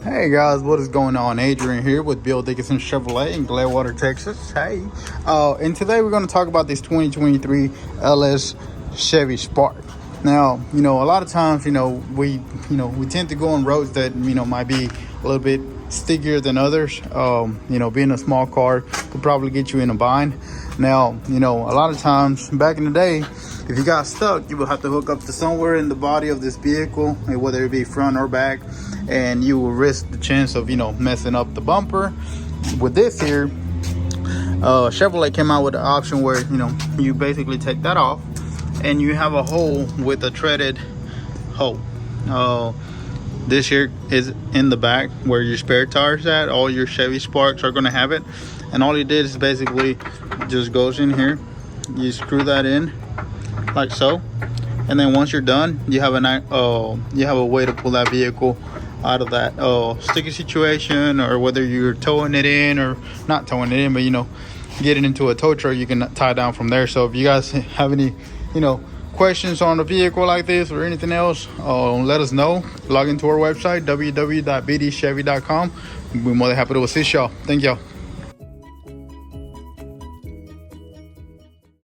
Hey guys, what is going on? Adrian here with Dickason Chevrolet in Gladewater, Texas. Hey, and today we're going to talk about this 2023 LS Chevy Spark. Now, a lot of times, we tend to go on roads that, might be a little bit stickier than others. Being a small car could probably get you in a bind. Now, a lot of times back in the day, if you got stuck, you would have to hook up to somewhere in the body of this vehicle, whether it be front or back, and you will risk the chance of, messing up the bumper. With this here, Chevrolet came out with an option where, you basically take that off and you have a hole with a threaded hole. This here is in the back where your spare tires at. All your Chevy Sparks are going to have it, and all you did is basically just goes in here, you screw that in like so, and then once you're done, you have a way to pull that vehicle out of that sticky situation, or whether you're towing it in or not towing it in, but get it into a tow truck, you can tie down from there. So if you guys have any questions on a vehicle like this or anything else, let us know. Log into our website www.bdchevy.com. we're more than happy to assist y'all. Thank y'all.